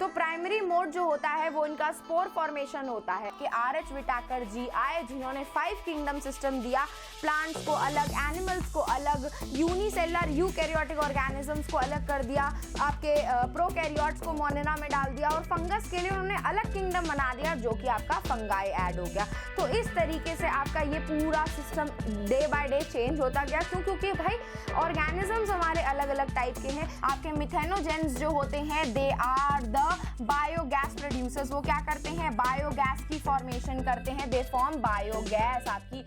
तो primary mode जो होता है वो इनका स्पोर फॉर्मेशन होता है कि आर.एच. विटाकर जी आए जिन्होंने 5 किंगडम सिस्टम दिया, प्लांट्स को अलग, एनिमल्स को अलग, यूनिसेलुलर यूकैरियोटिक ऑर्गेनिजम्स को अलग कर दिया, आपके प्रोकैरियोट्स को मोनेरा में डाल दिया और फंगस के लिए उन्होंने अलग किंगडम बना दिया जो कि आपका फंगाई ऐड हो गया। तो इस तरीके से आपका ये पूरा system day by day change होता गया। क्यों? क्योंकि भाई ऑर्गेनिजम्स हमारे अलग अलग टाइप के हैं। आपके मिथेनोजेंस जो होते हैं they are the biogas producers. वो क्या करते हैं? बायोगैस की फॉर्मेशन करते हैं, दे फॉर्म बायोगैस। आपकी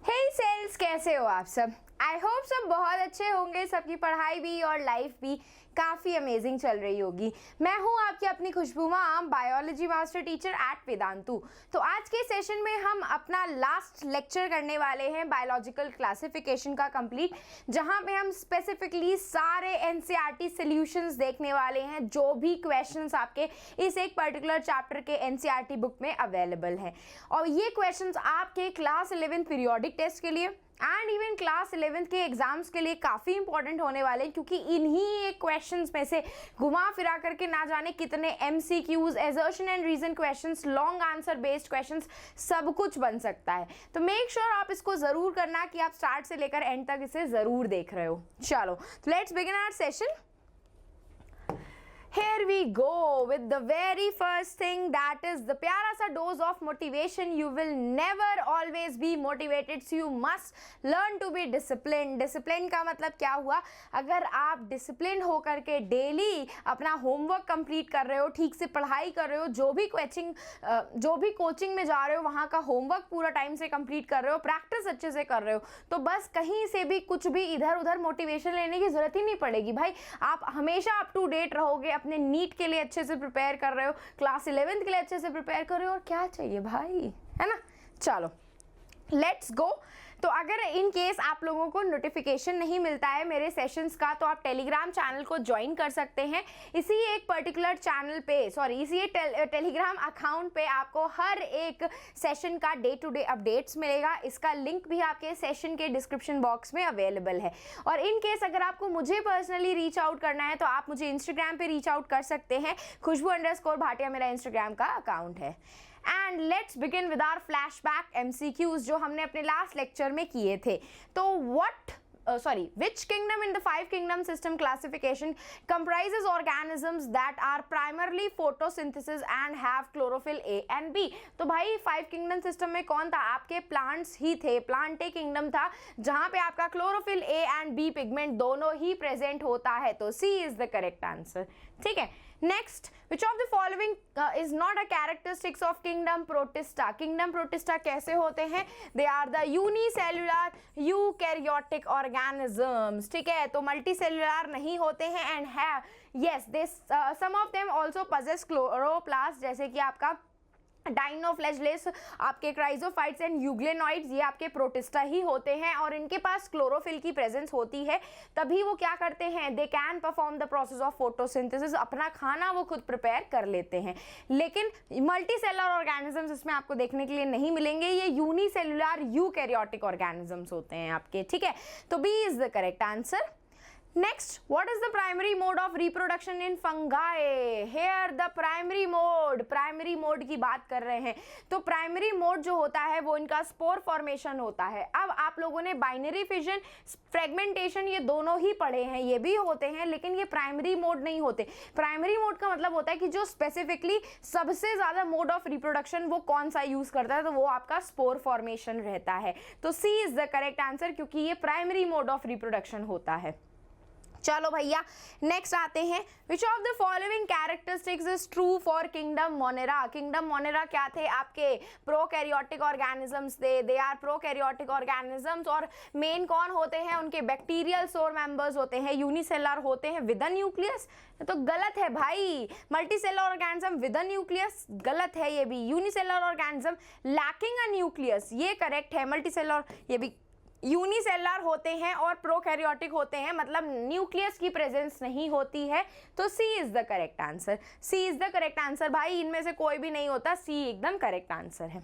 हे सेल्स, कैसे हो आप सब? आई होप सब बहुत अच्छे होंगे, सबकी पढ़ाई भी और लाइफ भी काफ़ी अमेजिंग चल रही होगी। मैं हूं आपकी अपनी खुशबू माम, biology master teacher at Vedantu. तो आज के सेशन में हम अपना लास्ट लेक्चर करने वाले हैं बायोलॉजिकल क्लासिफिकेशन का कंप्लीट, जहां पे हम स्पेसिफिकली सारे एनसीईआरटी सॉल्यूशंस देखने वाले हैं जो भी क्वेश्चंस आपके इस एक पर्टिकुलर चैप्टर के एनसीईआरटी बुक में अवेलेबल हैं। और ये क्वेश्चंस आपके क्लास 11 पीरियोडिक टेस्ट के लिए एंड इवन क्लास 11 के एग्जाम्स के लिए काफ़ी इंपॉर्टेंट होने वाले हैं, क्योंकि इन्हीं एक क्वेश्चंस में से घुमा फिरा करके ना जाने कितने MCQs, assertion and reason questions, long answer based questions, सब कुछ बन सकता है। तो मेक श्योर आप इसको ज़रूर करना कि आप स्टार्ट से लेकर एंड तक इसे ज़रूर देख रहे हो। चलो let's begin our session. Here we go with the very first thing, that is the प्यारा सा dose of motivation. You will never always be motivated, so you must learn to be disciplined. Discipline का मतलब क्या हुआ? अगर आप disciplined होकर के डेली अपना होमवर्क कंप्लीट कर रहे हो, ठीक से पढ़ाई कर रहे हो, जो भी कोचिंग में जा रहे हो वहाँ का होमवर्क पूरा टाइम से कंप्लीट कर रहे हो, प्रैक्टिस अच्छे से कर रहे हो, तो बस कहीं से भी कुछ भी इधर उधर मोटिवेशन लेने की जरूरत ही नहीं पड़ेगी भाई। आप हमेशा अप टू डेट रहोगे, अपने नीट के लिए अच्छे से प्रिपेयर कर रहे हो, क्लास 11 के लिए अच्छे से प्रिपेयर कर रहे हो, और क्या चाहिए भाई, है ना। चलो लेट्स गो। तो अगर इन केस आप लोगों को नोटिफिकेशन नहीं मिलता है मेरे सेशंस का, तो आप टेलीग्राम चैनल को ज्वाइन कर सकते हैं। इसी एक पर्टिकुलर चैनल पे, इसी टेलीग्राम अकाउंट पे आपको हर एक सेशन का डे टू डे अपडेट्स मिलेगा। इसका लिंक भी आपके सेशन के डिस्क्रिप्शन बॉक्स में अवेलेबल है। और इन केस अगर आपको मुझे पर्सनली रीच आउट करना है तो आप मुझे इंस्टाग्राम पे रीच आउट कर सकते हैं। खुशबू_भाटिया मेरा इंस्टाग्राम का अकाउंट है। And let's begin with our flashback MCQs जो हमने अपने लास्ट लेक्चर में किए थे। तो which kingdom in the 5 kingdom system classification comprises organisms that are primarily photosynthesis and have chlorophyll A and B? तो भाई 5 kingdom system में कौन था? आपके प्लांट्स ही थे, प्लांटे किंगडम था जहां पे आपका chlorophyll A and B pigment दोनों ही प्रेजेंट होता है। तो C is the correct answer. ठीक है, next, which of the following is not a characteristics of kingdom Protista? Kingdom Protista कैसे होते हैं? They are the unicellular eukaryotic organisms. ठीक है, तो मल्टीसेल्युलर नहीं होते हैं and have some of them also possess chloroplast, जैसे कि आपका डाइनोफ्लैजेलेस, आपके क्राइजोफाइट्स एंड यूग्लेनॉइड्स, ये आपके प्रोटिस्टा ही होते हैं और इनके पास क्लोरोफिल की प्रेजेंस होती है, तभी वो क्या करते हैं? They can perform the process of photosynthesis, अपना खाना वो खुद प्रिपेयर कर लेते हैं। लेकिन मल्टीसेलुलर ऑर्गेनिजम्स इसमें आपको देखने के लिए नहीं मिलेंगे, ये यूनिसेलुलर यूकैरियोटिक ऑर्गेनिजम्स होते हैं आपके। ठीक है, तो B is the correct answer. Next, what is the primary mode of reproduction in fungi? Here the primary mode की बात कर रहे हैं। तो प्राइमरी मोड जो होता है वो इनका स्पोर फॉर्मेशन होता है। अब आप लोगों ने बाइनरी फिजन, फ्रेगमेंटेशन ये दोनों ही पढ़े हैं, ये भी होते हैं, लेकिन ये प्राइमरी मोड नहीं होते। प्राइमरी मोड का मतलब होता है कि जो स्पेसिफिकली सबसे ज्यादा मोड ऑफ रिप्रोडक्शन वो कौन सा यूज करता है, तो वो आपका स्पोर फॉर्मेशन रहता है। तो C is the correct answer, क्योंकि ये प्राइमरी मोड ऑफ रिप्रोडक्शन होता है। चलो भैया नेक्स्ट आते हैं। विच of the following characteristics is true for kingdom Monera? Kingdom Monera क्या थे? आपके प्रोकैरियोटिक ऑर्गेनिजम्स थे, दे आर प्रोकैरियोटिक ऑर्गेनिजम्स। और मेन कौन होते हैं? उनके बैक्टीरियल सोर मेंबर्स होते हैं, यूनिसेलुलर होते हैं विद अ न्यूक्लियस। तो गलत है भाई, multicellular organism with a nucleus गलत है, ये भी unicellular organism lacking a nucleus ये करेक्ट है। मल्टीसेलुलर ये भी यूनिसेलुलर होते हैं और प्रोकैरियोटिक होते हैं, मतलब न्यूक्लियस की प्रेजेंस नहीं होती है। तो C is the correct answer. C is the correct answer भाई, इनमें से कोई भी नहीं होता, सी एकदम करेक्ट आंसर है।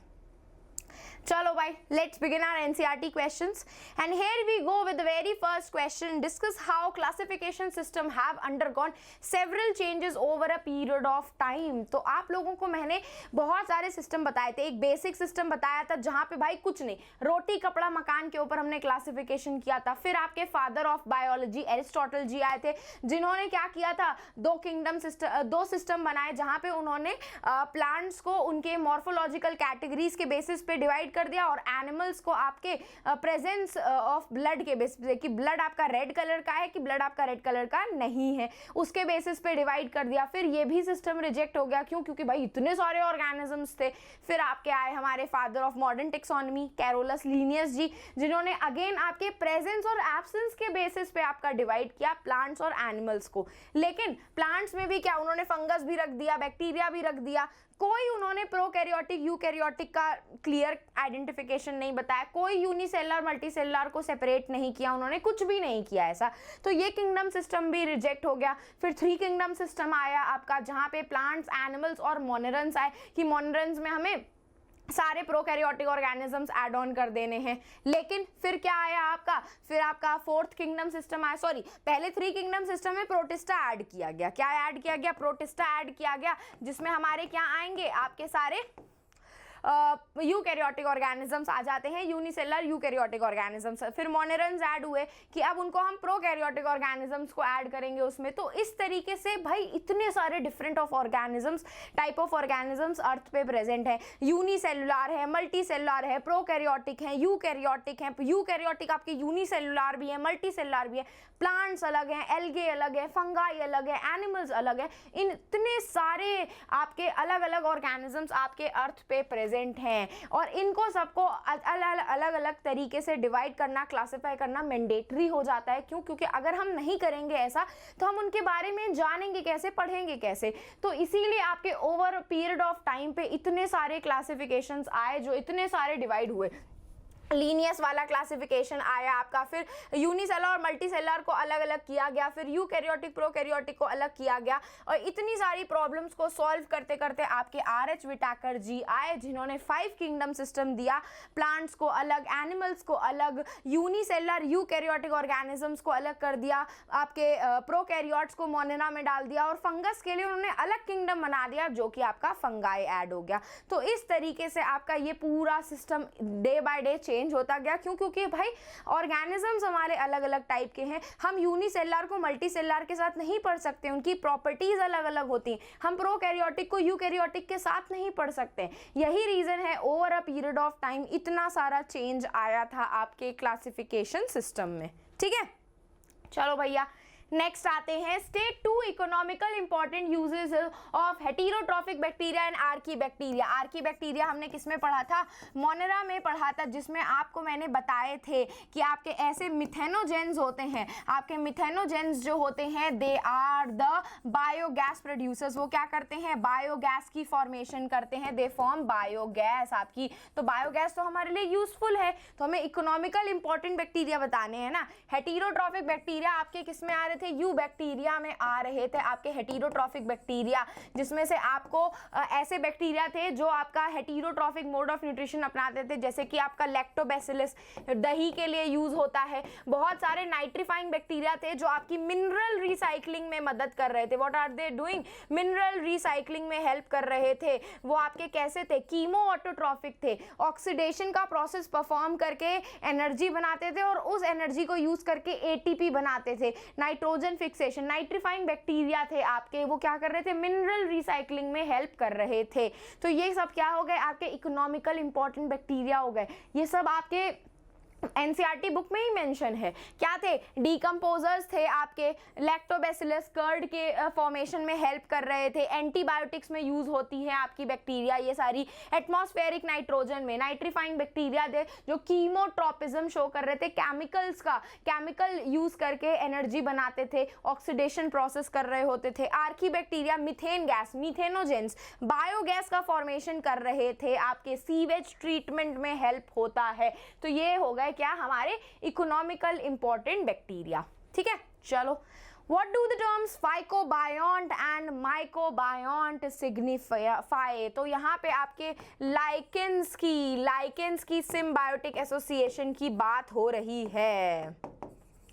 चलो भाई, let's begin our NCERT questions. And here we go with the very first question. Discuss how classification system have undergone several changes over a period of time. तो आप लोगों को मैंने बहुत सारे सिस्टम बताए थे. एक बेसिक सिस्टम बताया था जहाँ पे भाई कुछ नहीं, रोटी कपड़ा मकान के ऊपर हमने क्लासिफिकेशन किया था. फिर आपके फादर ऑफ बायोलॉजी एरिस्टोटल जी आए थे, जिन्होंने क्या किया था, दो सिस्टम बनाए जहाँ पे उन्होंने प्लांट्स को उनके मॉर्फोलॉजिकल कैटेगरीज के बेसिस पे डिवाइड कर दिया और एनिमल्स को आपके प्रेजेंस ऑफ ब्लड के बेसिस पे कि ब्लड आपका रेड कलर का है कि ब्लड आपका रेड कलर का नहीं है, उसके बेसिस पे डिवाइड कर दिया. फिर ये भी सिस्टम रिजेक्ट हो गया. क्यों? क्योंकि भाई इतने सारे ऑर्गेनिजम्स थे. फिर आपके आए हमारे father of modern taxonomy Carolus Linnaeus ji, जिन्होंने अगेन आपके प्रेजेंस और एब्सेंस के बेसिस पे आपका डिवाइड किया प्लांट्स और एनिमल्स को. लेकिन प्लांट्स में भी क्या, उन्होंने फंगस भी रख दिया, बैक्टीरिया भी रख दिया. कोई उन्होंने प्रोकैरियोटिक यूकैरियोटिक का क्लियर आइडेंटिफिकेशन नहीं बताया. कोई यूनिसेलुलर मल्टीसेलुलर को सेपरेट नहीं किया, उन्होंने कुछ भी नहीं किया ऐसा. तो ये किंगडम सिस्टम भी रिजेक्ट हो गया. फिर 3 किंगडम सिस्टम आया आपका, जहाँ पे प्लांट्स, एनिमल्स और मोनेरन्स आए कि मोनेरन्स में हमें सारे प्रोकैरियोटिक ऑर्गेनिजम्स ऐड ऑन कर देने हैं. लेकिन फिर क्या आया आपका, फिर आपका 4th किंगडम सिस्टम आया. सॉरी, पहले 3 किंगडम सिस्टम में प्रोटिस्टा ऐड किया गया. क्या ऐड किया गया? प्रोटिस्टा ऐड किया गया, जिसमें हमारे क्या आएंगे, आपके सारे यूकैरियोटिक ऑर्गेनिजम्स आ जाते हैं, यूनिसेलुलर यूकैरियोटिक ऑर्गेनिजम्स. फिर मोनेरन्स ऐड हुए कि अब उनको हम प्रोकैरियोटिक ऑर्गेनिजम्स को ऐड करेंगे उसमें. तो इस तरीके से भाई इतने सारे different of organisms, type of organisms earth पे प्रेजेंट है. यूनिसेलुलर है, मल्टीसेलुलर है, प्रोकैरियोटिक है, यूकैरियोटिक है. यूकैरियोटिक आपके यूनिसेलुलर भी है, मल्टीसेलुलर भी है. प्लांट्स अलग हैं, एल्गे अलग है, फंगाई अलग है, एनिमल्स अलग है. इन इतने सारे आपके अलग अलग ऑर्गेनिजम्स आपके अर्थ पे प्रेजेंट हैं और इनको सबको अलग अलग तरीके से डिवाइड करना, क्लासिफाई करना मैंडेटरी हो जाता है. क्यों? क्योंकि अगर हम नहीं करेंगे ऐसा तो हम उनके बारे में जानेंगे कैसे, पढ़ेंगे कैसे. तो इसीलिए आपके ओवर पीरियड ऑफ टाइम पे इतने सारे क्लासिफिकेशंस आए, जो इतने सारे डिवाइड हुए. लीनियस वाला क्लासिफिकेशन आया आपका, फिर यूनिसेलुलर और मल्टीसेलुलर को अलग अलग किया गया, फिर यूकैरियोटिक प्रोकैरियोटिक को अलग किया गया. और इतनी सारी प्रॉब्लम्स को सॉल्व करते करते आपके आर.एच. विटाकर जी आए, जिन्होंने 5 किंगडम सिस्टम दिया. प्लांट्स को अलग, एनिमल्स को अलग, यूनिसेलुलर यूकैरियोटिक ऑर्गेनिजम्स को अलग कर दिया, आपके प्रोकैरियोट्स को मोनेरा में डाल दिया और फंगस के लिए उन्होंने अलग किंगडम बना दिया, जो कि आपका फंगाई ऐड हो गया. तो इस तरीके से आपका ये पूरा system day by day change होता गया. क्यों? क्योंकि भाई ऑर्गेनिजम्स हमारे अलग अलग टाइप के हैं. हम यूनिसेलुलर को मल्टीसेलुलर के साथ नहीं पढ़ सकते, उनकी प्रॉपर्टीज अलग अलग होती हैं. हम प्रोकैरियोटिक को यूकैरियोटिक के साथ नहीं पढ़ सकते. यही रीजन है over a period of time इतना सारा चेंज आया था आपके क्लासिफिकेशन सिस्टम में. ठीक है, चलो भैया नेक्स्ट आते हैं. State 2 economical important uses of heterotrophic bacteria and Archie bacteria. Archie bacteria हमने किस में पढ़ा था? मोनेरा में पढ़ा था, जिसमें आपको मैंने बताए थे कि आपके ऐसे मिथेनोजेंस होते हैं. आपके मिथेनोजेंस जो होते हैं, they are the biogas producers. वो क्या करते हैं? बायोगैस की फॉर्मेशन करते हैं. दे फॉर्म बायोगैस आपकी. तो बायोगैस तो हमारे लिए यूजफुल है, तो हमें इकोनॉमिकल इंपॉर्टेंट बैक्टीरिया बताने हैं ना. हेटेरोट्रॉफिक बैक्टीरिया आपके किस में आ रहे थे? यू बैक्टीरिया में आ रहे थे आपके हेटेरोट्रॉफिक बैक्टीरिया, जिसमें से आपको ऐसे बैक्टीरिया थे जो आपका हेटेरोट्रॉफिक मोड ऑफ न्यूट्रिशन अपनाते थे, जैसे कि आपका लैक्टोबैसिलस दही के लिए यूज होता है. बहुत सारे नाइट्रीफाइंग बैक्टीरिया थे जो आपकी मिनरल रिसाइकलिंग में मदद कर रहे थे. What are they doing? Mineral recycling में हेल्प कर रहे थे. वो आपके कैसे थे? कीमो ऑटोट्रॉफिक थे. ऑक्सीडेशन का प्रोसेस परफॉर्म करके एनर्जी बनाते थे और उस एनर्जी को यूज करके एटीपी बनाते थे. नाइट्रोजन फिक्सेशन, नाइट्रीफाइंग बैक्टीरिया थे आपके, वो क्या कर रहे थे? मिनरल रिसाइकलिंग में हेल्प कर रहे थे. तो ये सब क्या हो गए? आपके इकोनॉमिकल इंपॉर्टेंट बैक्टीरिया हो गए. ये सब आपके एनसीईआरटी बुक में ही मेंशन है. क्या थे? डीकंपोजर्स थे आपके. लैक्टोबैसिलस कर्ड के फॉर्मेशन में हेल्प कर रहे थे. एंटीबायोटिक्स में यूज होती है आपकी बैक्टीरिया ये सारी. एटमॉस्फेरिक नाइट्रोजन में नाइट्रीफाइंग बैक्टीरिया थे जो कीमोट्रोपिज्म शो कर रहे थे. केमिकल्स का केमिकल यूज करके एनर्जी बनाते थे, ऑक्सीडेशन प्रोसेस कर रहे होते थे. Archaebacteria methane gas, methanogens, biogas का फॉर्मेशन कर रहे थे. आपके सीवेज ट्रीटमेंट में हेल्प होता है. तो ये हो गए क्या? हमारे इकोनॉमिकल इंपॉर्टेंट बैक्टीरिया. ठीक है, चलो What do the terms phycobiont and mycobiont signify? तो यहाँ पे आपके लाइकेंस की सिम्बायोटिक एसोसिएशन की बात हो रही है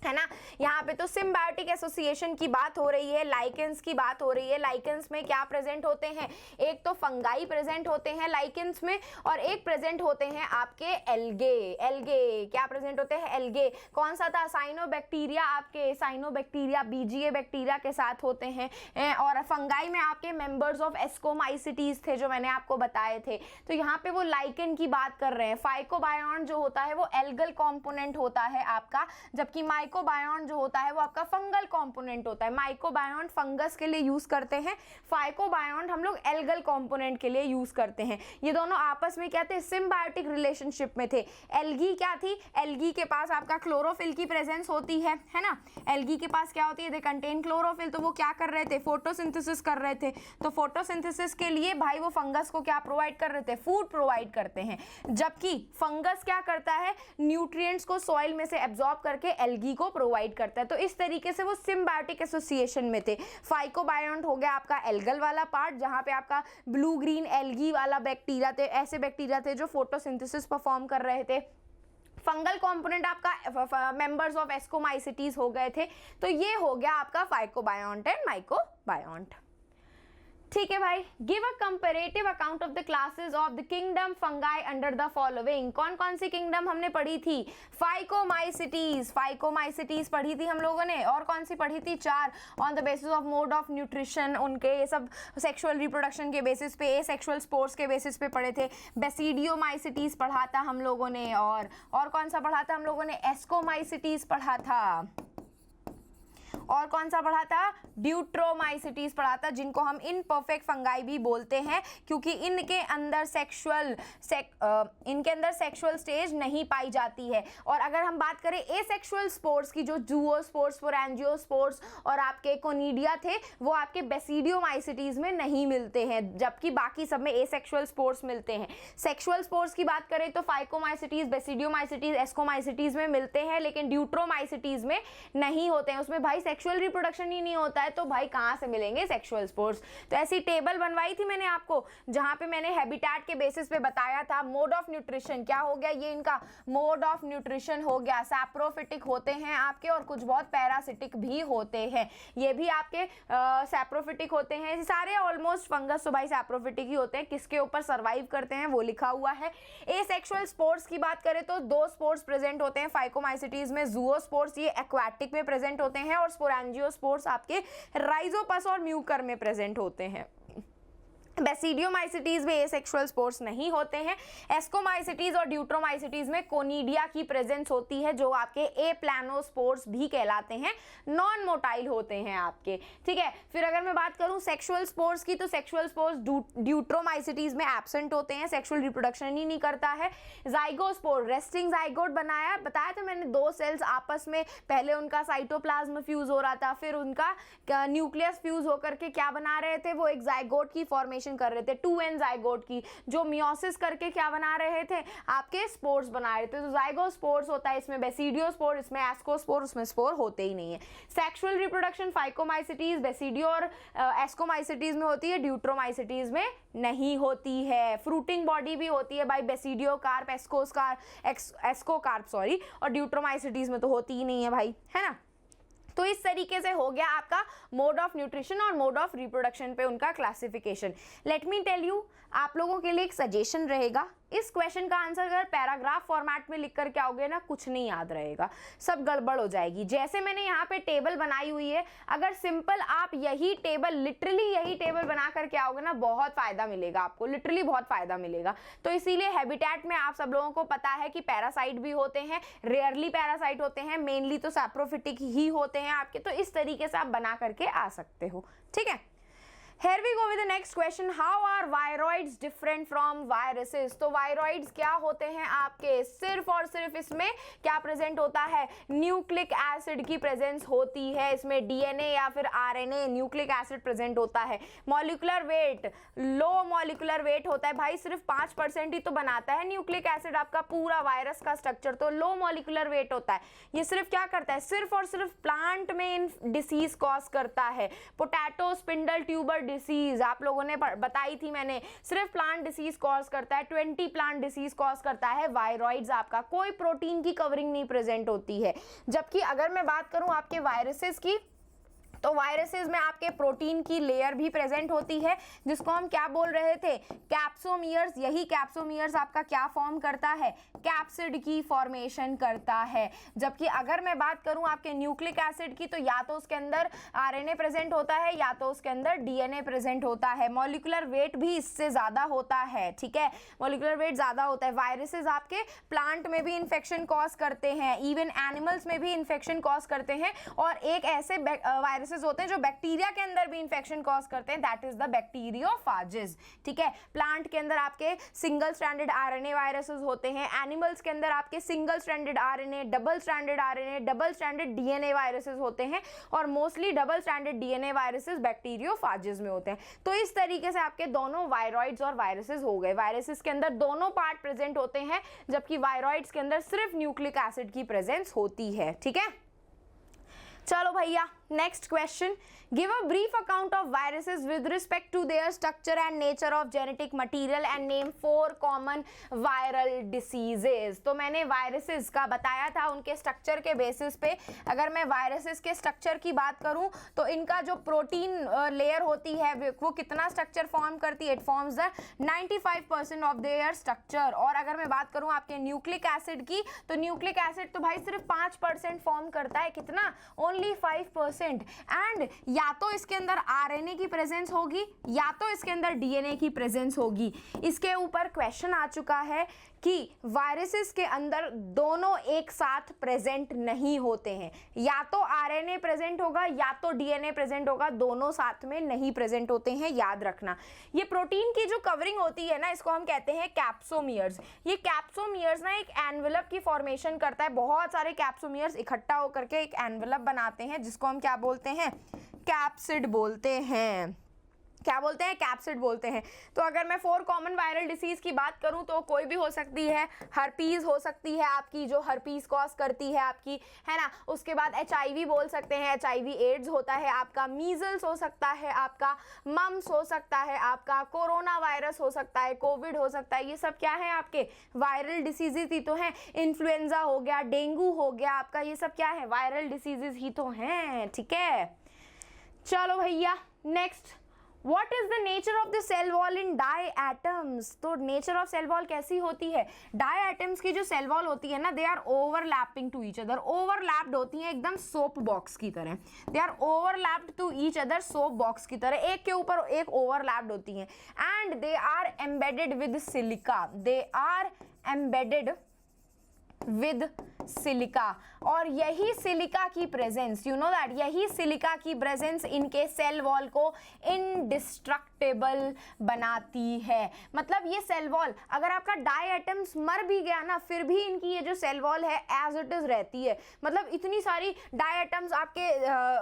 ना। यहाँ पे तो सिम्बायोटिक एसोसिएशन की बात हो रही है, लाइकेंस की बात हो रही है। लाइकेंस में क्या प्रेजेंट होते हैं? एक तो फंगाई प्रेजेंट होते हैं लाइकेंस में, और एक प्रेजेंट होते हैं आपके एल्गे। क्या प्रेजेंट होते हैं? एल्गे। कौन सा था? साइनोबैक्टीरिया, आपके साइनोबैक्टीरिया बीजीए बैक्टीरिया के साथ होते हैं। और फंगाई में आपके मेंबर्स ऑफ एस्कोमाइसिटीज थे जो मैंने आपको बताए थे। तो यहाँ पे वो लाइकेन की बात कर रहे हैं। फाइकोबायोन जो होता है वो एल्गल कॉम्पोनेंट होता है आपका, जबकि माइकोबायोन जो होता है वो आपका फंगल कंपोनेंट होता है। माइकोबायोन फंगस के लिए यूज करते हैं, फाइकोबायोन हम लोग एल्गल कंपोनेंट के लिए यूज करते हैं। ये दोनों आपस में क्या थे? सिम्बायोटिक रिलेशनशिप में थे। एल्गी क्या थी? एल्गी के पास आपका क्लोरोफिल की प्रेजेंस होती है ना। एल्गी के पास क्या होती है? They contain chlorophyll. तो वो क्या कर रहे थे? फोटोसिंथेसिस कर रहे थे। तो फोटोसिंथेसिस के लिए भाई वो फंगस को क्या प्रोवाइड कर रहे थे? फूड प्रोवाइड करते हैं। जबकि फंगस क्या करता है? न्यूट्रिएंट्स को सॉइल में से एब्जॉर्ब करके एल्गी को प्रोवाइड करता है। तो इस तरीके से वो सिम्बायोटिक एसोसिएशन में थे। फाइकोबायोंट हो गया आपका एल्गल वाला पार्ट, जहां पे आपका ब्लू ग्रीन एल्गी वाला बैक्टीरिया थे, ऐसे बैक्टीरिया थे जो फोटोसिंथेसिस परफॉर्म कर रहे थे। फंगल कंपोनेंट आपका मेंबर्स ऑफ एस्कोमाइसिटीज हो गए थे। तो ये हो गया आपका फाइकोबायोंट एंड माइकोबायोंट। ठीक है भाई। Give a comparative account of the classes of the kingdom fungi under the following. कौन कौन सी किंगडम हमने पढ़ी थी? फाइकोमाइसिटीज पढ़ी थी हम लोगों ने, और कौन सी पढ़ी थी? 4। On the basis of mode of nutrition, उनके ये सब सेक्सुअल रिप्रोडक्शन के बेसिस पे, एसेक्सुअल स्पोर्स के बेसिस पे पढ़े थे। बेसिडियोमाइसिटीज पढ़ा था हम लोगों ने, और कौन सा पढ़ा था हम लोगों ने? एस्कोमाइसिटीज पढ़ा था, और कौन सा पढ़ा था? ड्यूट्रोमाइसिटीज पढ़ा था, जिनको हम इनपरफेक्ट फंगाई भी बोलते हैं, क्योंकि इनके अंदर सेक्सुअल स्टेज नहीं पाई जाती है। और अगर हम बात करें एसेक्सुअल स्पोर्स की, जो जूओस्पोर्स, स्पोरेंजियोस्पोर्स और आपके कोनिडिया थे, वो आपके बेसिडियोमाइसिटीज में नहीं मिलते हैं, जबकि बाकी सब में एसेक्सुअल स्पोर्स मिलते हैं। सेक्सुअल स्पोर्स की बात करें तो फाइकोमाइसिटीज, बेसिडियोमाइसिटीज, एस्कोमाइसिटीज में मिलते हैं, लेकिन ड्यूट्रोमाइसिटीज में नहीं होते हैं। उसमें भाई सेक्सुअल रिप्रोडक्शन ही नहीं होता है, तो भाई कहां से मिलेंगे सेक्सुअल स्पोर्स? तो ऐसी टेबल बनवाई थी मैंने आपको, जहां पे मैंने हैबिटेट के बेसिस पे बताया था। मोड ऑफ न्यूट्रिशन क्या हो गया? ये इनका मोड ऑफ न्यूट्रिशन हो गया। सैप्रोफिटिक होते हैं आपके, और कुछ बहुत पैरासिटिक भी होते हैं। ये भी आपके सैप्रोफिटिक होते हैं। सारे ऑलमोस्ट फंगस तो भाई सैप्रोफिटिक ही होते हैं। किसके ऊपर सर्वाइव करते हैं वो लिखा हुआ है। एसेक्सुअल स्पोर्स की बात करें तो 2 स्पोर्स प्रेजेंट होते हैं फाइकोमाइसिटीज में। जूओस्पोर्स ये एक्वाटिक में प्रेजेंट होते हैं, और स्पोरेंजियोस्पोर्स आपके राइजोपस और म्यूकर में प्रेजेंट होते हैं। बेसिडियोमाइसिटीज में एसेक्सुअल स्पोर्स नहीं होते हैं। एस्कोमाइसिटीज और ड्यूट्रोमाइसिटीज में कोनिडिया की प्रेजेंस होती है, जो आपके एप्लानोस्पोर्स भी कहलाते हैं, नॉन मोटाइल होते हैं आपके। ठीक है। फिर अगर मैं बात करूं सेक्सुअल स्पोर्स की, तो सेक्सुअल स्पोर्स ड्यूट्रोमाइसिटीज में एब्सेंट होते हैं, सेक्सुअल रिप्रोडक्शन ही नहीं करता है। जाइगोस्पोर, रेस्टिंग जाइगोट बताया था मैंने। 2 सेल्स आपस में, पहले उनका साइटोप्लाज्म फ्यूज हो रहा था, फिर उनका न्यूक्लियस फ्यूज होकर के क्या बना रहे थे? वो एक जाइगोट की फॉर्मेशन कर रहे थे, 2n जाइगोट की, जो मियोसिस करके क्या बना रहे थे? आपके स्पोर्स बना रहे थे। तो जाइगोस्पोर्स होता है, इसमें बेसिडियोस्पोर, इसमें एस्कोस्पोर, उसमें स्पोर होते ही नहीं है। सेक्सुअल रिप्रोडक्शन फाइकोमाइसिटीज, बेसिडियो और एस्कोमाइसिटीज में होती है, ड्यूट्रोमाइसिटीज में नहीं होती है। फ्रूटिंग बॉडी भी होती है भाई बेसिडियोकार्प, एस्कोकार्प सॉरी, और ड्यूट्रोमाइसिटीज में तो होती ही नहीं है भाई, है ना। तो इस तरीके से हो गया आपका मोड ऑफ न्यूट्रिशन और मोड ऑफ रिप्रोडक्शन पे उनका classification. Let me tell you, आप लोगों के लिए एक सजेशन रहेगा, इस क्वेश्चन का आंसर अगर पैराग्राफ फॉर्मेट में लिख करके आओगे ना, कुछ नहीं याद रहेगा, सब गड़बड़ हो जाएगी। जैसे मैंने यहाँ पे टेबल बनाई हुई है, अगर सिंपल आप यही टेबल, लिटरली यही टेबल बना करके आओगे ना, बहुत फायदा मिलेगा आपको, लिटरली बहुत फायदा मिलेगा। तो इसीलिए हैबिटेट में आप सब लोगों को पता है कि पैरासाइट भी होते हैं, रेयरली पैरासाइट होते हैं, मेनली तो सैप्रोफिटिक ही होते हैं आपके। तो इस तरीके से आप बना करके आ सकते हो। ठीक है। Here we go with the next question. How are viroids different from viruses? तो viroids क्या होते हैं आपके, सिर्फ और सिर्फ इसमें क्या प्रेजेंट होता है, न्यूक्लिक एसिड की प्रेजेंस होती है, इसमें डीएनए या फिर आरएनए न्यूक्लिक एसिड प्रेजेंट होता है। Molecular weight, low molecular weight होता है भाई, सिर्फ 5% ही तो बनाता है न्यूक्लिक एसिड आपका पूरा वायरस का स्ट्रक्चर, तो लो मॉलिक्यूलर वेट होता है। ये सिर्फ क्या करता है, सिर्फ और सिर्फ प्लांट में डिसीज कॉज करता है। पोटैटो स्पिंडल ट्यूबर डिसीज आप लोगों ने बताई थी मैंने, सिर्फ प्लांट डिसीज कॉज करता है, 20 प्लांट डिसीज कॉज करता है वायरॉइड्स आपका, कोई प्रोटीन की कवरिंग नहीं प्रेजेंट होती है। जबकि अगर मैं बात करूं आपके वायरसेस की, तो वायरसेस में आपके प्रोटीन की लेयर भी प्रेजेंट होती है, जिसको हम क्या बोल रहे थे, कैप्सोमियर्स। यही कैप्सोमियर्स आपका क्या फॉर्म करता है, कैप्सिड की फॉर्मेशन करता है। जबकि अगर मैं बात करूं आपके न्यूक्लिक एसिड की, तो या तो उसके अंदर आरएनए प्रेजेंट होता है या तो उसके अंदर डीएनए प्रेजेंट होता है। मॉलिक्यूलर वेट भी इससे ज्यादा होता है, ठीक है, मॉलिक्यूलर वेट ज्यादा होता है। वायरसेस आपके प्लांट में भी इन्फेक्शन कॉज करते हैं, इवन एनिमल्स में भी इन्फेक्शन कॉज करते हैं, और एक ऐसे वायरस होते हैं जो बैक्टीरिया के अंदर भी इंफेक्शन कॉज करते हैं, दैट इज द बैक्टीरियोफाजेस, ठीक है। प्लांट के अंदर आपके सिंगल स्ट्रैंडेड आरएनए वायरसेस होते हैं, एनिमल्स के अंदर आपके single stranded RNA, double stranded RNA, double stranded DNA viruses होते हैं, और mostly double stranded DNA viruses bacteriophages में होते हैं। तो इस तरीके से आपके दोनों वायरॉइड्स और वायरसेस हो गए। वायरसेस के अंदर दोनों पार्ट प्रेजेंट होते हैं, जबकि वायरॉइड्स के अंदर सिर्फ न्यूक्लिक एसिड की प्रेजेंस होती है, ठीक है। चलो भैया, next question, give a brief account of viruses with respect to their structure and nature of genetic material and name 4 common viral diseases. तो मैंने वायरसेस का बताया था उनके स्ट्रक्चर के बेसिस पे। अगर मैं वायरसेस के स्ट्रक्चर की बात करूं, तो इनका जो प्रोटीन लेयर होती है वो कितना स्ट्रक्चर फॉर्म करती है, it forms the 95% of their structure. और अगर मैं बात करूं आपके न्यूक्लिक एसिड की, तो न्यूक्लिक एसिड तो भाई सिर्फ 5% फॉर्म करता है, कितना, ओनली 5%। एंड या तो इसके अंदर आरएनए की प्रेजेंस होगी या तो इसके अंदर डीएनए की प्रेजेंस होगी। इसके ऊपर क्वेश्चन आ चुका है कि वायरसेस के अंदर दोनों एक साथ प्रेजेंट नहीं होते हैं, या तो आरएनए प्रेजेंट होगा या तो डीएनए प्रेजेंट होगा, दोनों साथ में नहीं प्रेजेंट होते हैं, याद रखना। ये प्रोटीन की जो कवरिंग होती है ना, इसको हम कहते हैं कैप्सोमियर्स। ये कैप्सोमियर्स ना एक एनवेलप की फॉर्मेशन करता है, बहुत सारे कैप्सोमियर्स इकट्ठा होकर के एक एनवेलप बनाते हैं, जिसको हम क्या बोलते हैं, कैप्सिड बोलते हैं। क्या बोलते हैं, कैप्सिड बोलते हैं। तो अगर मैं 4 कॉमन वायरल डिसीज की बात करूं, तो कोई भी हो सकती है, हर्पीज हो सकती है आपकी, जो हर्पीज कॉज करती है आपकी, है ना। उसके बाद एचआईवी बोल सकते हैं, एचआईवी एड्स होता है आपका, मीजल्स हो सकता है आपका, मम्स हो सकता है आपका, कोरोना वायरस हो सकता है, कोविड हो सकता है। ये सब क्या है, आपके वायरल डिसीजेज ही तो हैं। इन्फ्लुएंजा हो गया, डेंगू हो गया आपका, ये सब क्या है, वायरल डिसीजेज ही तो हैं, ठीक है। चलो भैया, next, What is the nature of the cell wall in diatoms? तो nature of cell wall कैसी होती है, diatoms की जो cell wall होती है ना, they are overlapping to each other, overlapped होती हैं एकदम soap box की तरह, they are overlapped to each other soap box की तरह, एक के ऊपर एक overlapped होती हैं, and they are embedded with silica, they are embedded with silica. और यही सिलिका की प्रेजेंस, यू नो दैट, यही सिलिका की प्रेजेंस इनके सेल वॉल को इनडिस्ट्रक्टेबल बनाती है। मतलब ये सेल वॉल, अगर आपका डाई एटम्स मर भी गया ना, फिर भी इनकी ये जो सेल वॉल है एज इट इज रहती है। मतलब इतनी सारी डाई एटम्स आपके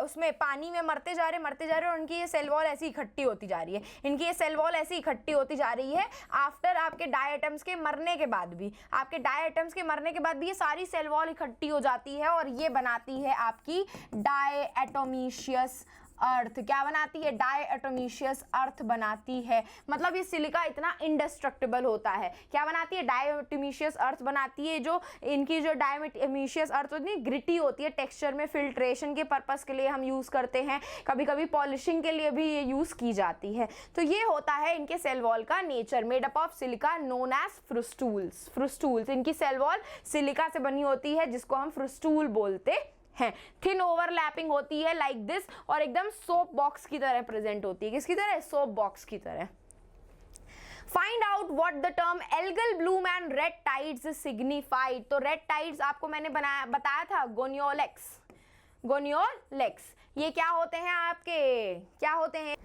उसमें पानी में मरते जा रहे और उनकी ये सेल वॉल ऐसी इकट्ठी होती जा रही है, इनकी ये सेल वॉल ऐसी इकट्ठी होती जा रही है आफ्टर आपके डाई एटम्स के मरने के बाद भी, आपके डाई एटम्स के मरने के बाद भी ये सारी सेल वॉल इकट्ठी हो जाती है, और ये बनाती है आपकी डायएटोमिशियस अर्थ। क्या बनाती है, डायएटोमिशियस अर्थ बनाती है। मतलब ये सिलिका इतना इंडेस्ट्रक्टेबल होता है। क्या बनाती है, डायएटोमिशियस अर्थ बनाती है। जो इनकी जो डायएटोमिशियस अर्थ होती है, ग्रिटी होती है टेक्सचर में, फिल्ट्रेशन के पर्पस के लिए हम यूज करते हैं, कभी कभी पॉलिशिंग के लिए भी ये यूज की जाती है। तो ये होता है इनके सेल वॉल का nature, made up of silica known as frustules. Frustules, इनकी सेल वॉल सिलिका से बनी होती है, जिसको हम फ्रुस्टूल बोलते हैं। थिन ओवरलैपिंग होती है लाइक दिस, और एकदम सोप बॉक्स की तरह प्रेजेंट होती है। किसकी तरह, सोप बॉक्स की तरह। Find out what the term algal Bloom and red tides signified. तो रेड टाइड्स आपको मैंने बताया था, गोनियोलेक्स। गोनियोलेक्स ये क्या होते हैं आपके, क्या होते हैं,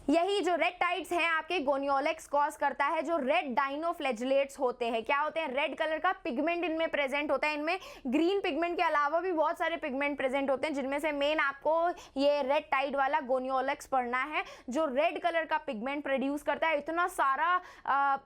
यही जो रेड टाइड्स हैं आपके गोनियोलेक्स कॉज करता है। जो रेड डाइनोफ्लैजिलेट्स होते हैं, क्या होते हैं, रेड कलर का पिगमेंट इनमें प्रेजेंट होता है। इनमें ग्रीन पिगमेंट के अलावा भी बहुत सारे पिगमेंट प्रेजेंट होते हैं, जिनमें से मेन आपको ये रेड टाइड वाला गोनियोलेक्स पढ़ना है, जो रेड कलर का पिगमेंट प्रोड्यूस करता है।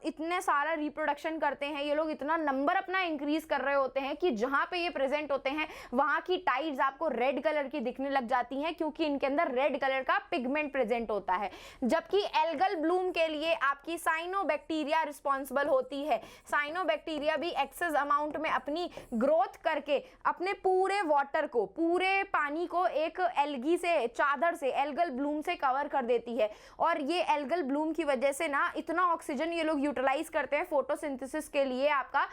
इतने सारा रिप्रोडक्शन करते हैं ये लोग, इतना नंबर अपना इंक्रीज कर रहे होते हैं कि जहां पे ये प्रेजेंट होते हैं वहां की टाइड्स आपको रेड कलर की दिखने लग जाती हैं, क्योंकि इनके अंदर रेड कलर का पिगमेंट प्रेजेंट होता है। जबकि एल्गल ब्लूम के लिए आपकी साइनोबैक्टीरिया रिस्पॉन्सिबल होती है। साइनोबैक्टीरिया भी एक्सेस अमाउंट में अपनी ग्रोथ करके अपने पूरे वाटर को, पूरे पानी को एक एल्गी से, चादर से, एल्गल ब्लूम से कवर कर देती है। और ये एल्गल ब्लूम की वजह से ना इतना ऑक्सीजन ये लोग यूटिलाइज करते हैं फोटोसिंथेसिस के लिए, आपका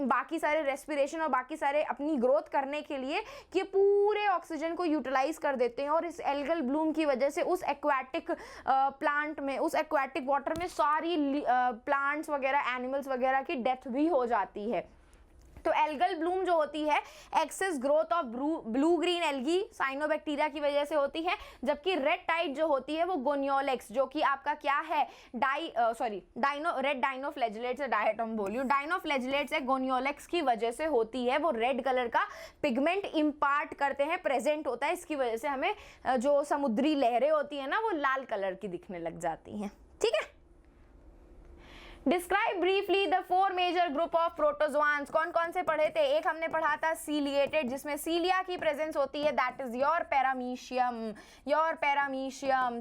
बाकी सारे रेस्पिरेशन और बाकी सारे अपनी ग्रोथ करने के लिए, कि पूरे ऑक्सीजन को यूटिलाइज कर देते हैं। और इस एल्गल ब्लूम की वजह से उस एक्वाटिक प्लांट में, उस एक्वाटिक वाटर में सारी प्लांट्स वगैरह, एनिमल्स वगैरह की डेथ भी हो जाती है। तो एल्गल ब्लूम जो होती है excess growth of blue green algae cyanobacteria की वजह से होती है। जबकि रेड टाइड जो होती है वो गोनियोलेक्स, जो कि आपका क्या है, रेड डाइनोफ्लैजिलेट्स है, डायटम बोलियो डाइनोफ्लैजिलेट्स है, गोनियोलेक्स की वजह से होती है। वो रेड कलर का पिगमेंट इम्पार्ट करते हैं, प्रेजेंट होता है। इसकी वजह से हमें जो समुद्री लहरें होती है ना वो लाल कलर की दिखने लग जाती हैं। ठीक है, describe briefly the 4 major group of protozoans. कौन कौन से पढ़े थे? एक हमने पढ़ा था सीलिएटेड, जिसमें सीलिया की प्रेजेंस होती है, दैट इज योर पैरामीशियम।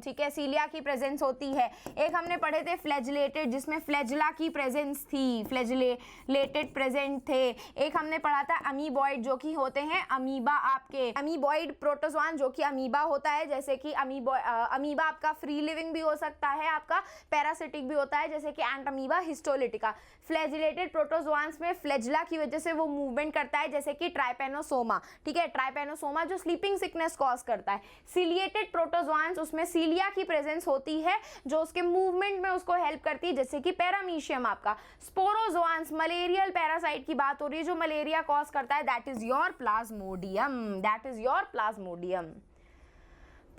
ठीक है, सीलिया की प्रेजेंस होती है। एक हमने पढ़े थे फ्लैजिलेटेड, जिसमें फ्लैजिला की प्रेजेंस थी, फ्लैजिलेटेड प्रेजेंट थे। एक हमने पढ़ा था अमीबॉइड, जो कि होते हैं अमीबा, आपके अमीबॉइड प्रोटोजोआन, जो कि अमीबा होता है। जैसे कि अमीबा आपका फ्री लिविंग भी हो सकता है, आपका पैरासिटिक भी होता है, जैसे कि एंट अमीबा हिस्टोलिटिका। फ्लैजिलेटेड प्रोटोजोआन्स में फ्लैजिला की वजह से वो मूवमेंट करता है, जैसे कि ट्राइपेनोसोमा। ठीक है, ट्राइपेनोसोमा जो स्लीपिंग सिकनेस कॉज करता है। सीलिएटेड प्रोटोजोआन्स, उसमें सीलिया की प्रेजेंस होती है जो उसके मूवमेंट में उसको हेल्प करती है, जैसे कि पैरामीशियम आपका। स्पोरोजोआन्स, मलेरियल पैरासाइट की बात हो रही है जो मलेरिया कॉज करता है, that is your Plasmodium.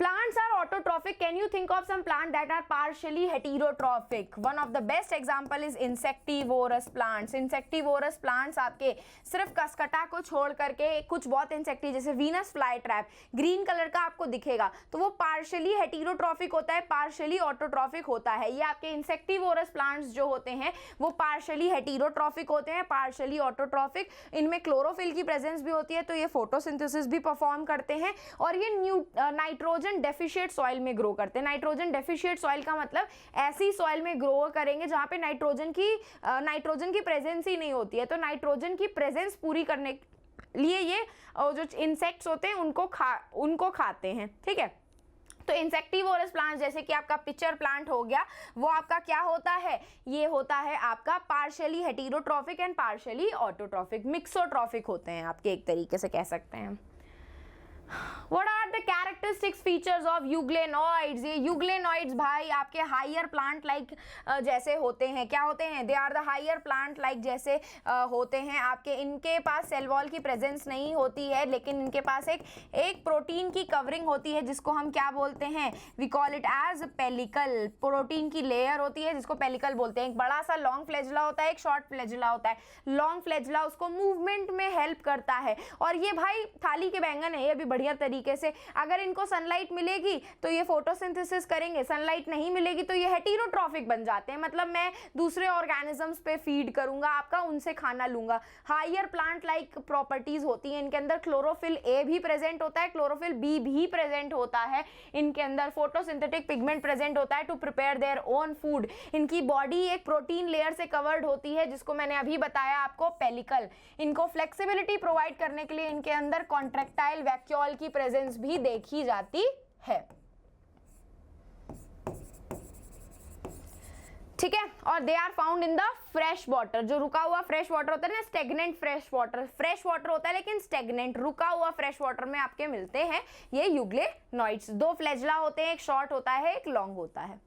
Plants are autotrophic. Can you think of some plant that are partially heterotrophic? One of the best example is insectivorous plants. Insectivorous plants आपके सिर्फ कसकटा को छोड़ करके कुछ बहुत इंसेक्टी, जैसे Venus fly trap, green colour का आपको दिखेगा, तो वो पार्शियली हेटेरोट्रॉफिक होता है, पार्शियली ऑटोट्रॉफिक होता है। ये आपके इंसेक्टिवोरस प्लांट्स जो होते हैं वो पार्शियली हेटेरोट्रॉफिक होते हैं, पार्शियली ऑटोट्रॉफिक। इनमें क्लोरोफिल की प्रेजेंस भी होती है, तो ये फोटोसिंथेसिस भी परफॉर्म करते हैं। और ये नाइट्रोजन डेफिशिएट सॉइल में ग्रो करते हैं। नाइट्रोजन डेफिशिएट सॉइल का मतलब ऐसी सॉइल में ग्रो करेंगे जहां पे नाइट्रोजन की प्रेजेंस ही नहीं होती है। तो नाइट्रोजन की प्रेजेंस पूरी करने के लिए ये जो इंसेक्ट्स होते हैं उनको खाते हैं। ठीक है, तो इंसेक्टिवोरस प्लांट जैसे कि आपका पिचर प्लांट हो गया, वो आपका क्या होता है, ये होता है आपका partially heterotrophic and partially autotrophic, mixotrophic होते हैं आपके, एक तरीके से कह सकते हैं। What are the characteristic features of euglenoids? ये euglenoids भाई आपके हायर प्लांट लाइक जैसे होते हैं। क्या होते हैं? They are the higher plant like जैसे होते हैं आपके। इनके पास सेल वॉल की प्रेजेंस नहीं होती है, लेकिन इनके पास एक प्रोटीन की कवरिंग होती है, जिसको हम क्या बोलते हैं, we call it as pellicle. Protein की लेयर होती है जिसको पेलिकल बोलते हैं। एक बड़ा सा लॉन्ग फ्लैजिला होता है, एक शॉर्ट फ्लैजिला होता है। लॉन्ग फ्लैजिला उसको मूवमेंट में हेल्प करता है। और ये भाई थाली के बैंगन है, ये भी बढ़िया तरीके से, अगर इनको सनलाइट मिलेगी तो ये फोटोसिंथेसिस करेंगे, सनलाइट नहीं मिलेगी तो ये हेटेरोट्रॉफिक बन जाते हैं। मतलब मैं दूसरे ऑर्गेनिजम्स पे फीड करूंगा, आपका उनसे खाना लूंगा। हायर प्लांट लाइक प्रॉपर्टीज होती हैं इनके अंदर। क्लोरोफिल ए भी प्रेजेंट होता है, क्लोरोफिल बी भी प्रेजेंट होता है इनके अंदर। फोटोसिंथेटिक पिगमेंट प्रेजेंट होता है to prepare their own food. इनकी बॉडी एक प्रोटीन लेयर से कवर्ड होती है, जिसको मैंने अभी बताया आपको, पेलिकल। इनको फ्लेक्सिबिलिटी प्रोवाइड करने के लिए इनके अंदर कॉन्ट्रैक्टाइल वैक्यूल की प्रेजेंस भी देखी जाती है। ठीक है, और they are found in the fresh water. जो रुका हुआ फ्रेश वाटर होता है ना, स्टेगनेंट फ्रेश वाटर होता है, लेकिन स्टेगनेंट रुका हुआ फ्रेश वाटर में आपके मिलते हैं ये यूग्लेनॉइड्स। 2 फ्लैजिला होते हैं, एक शॉर्ट होता है, एक लॉन्ग होता है।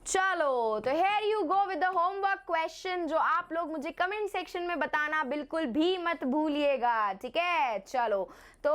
चलो तो here you go with the homework question, जो आप लोग मुझे कमेंट सेक्शन में बताना बिल्कुल भी मत भूलिएगा, ठीक है। चलो तो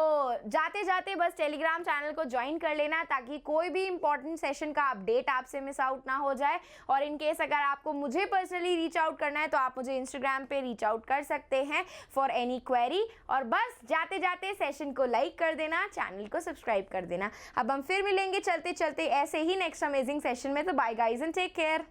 जाते जाते बस टेलीग्राम चैनल को ज्वाइन कर लेना, ताकि कोई भी इंपॉर्टेंट सेशन का अपडेट आपसे मिस आउट ना हो जाए। और इन केस अगर आपको मुझे पर्सनली रीच आउट करना है तो आप मुझे इंस्टाग्राम पे रीच आउट कर सकते हैं फॉर एनी क्वेरी। और बस जाते जाते सेशन को लाइक कर देना, चैनल को सब्सक्राइब कर देना। अब हम फिर मिलेंगे चलते चलते ऐसे ही नेक्स्ट अमेजिंग सेशन में। तो bye guys and take care.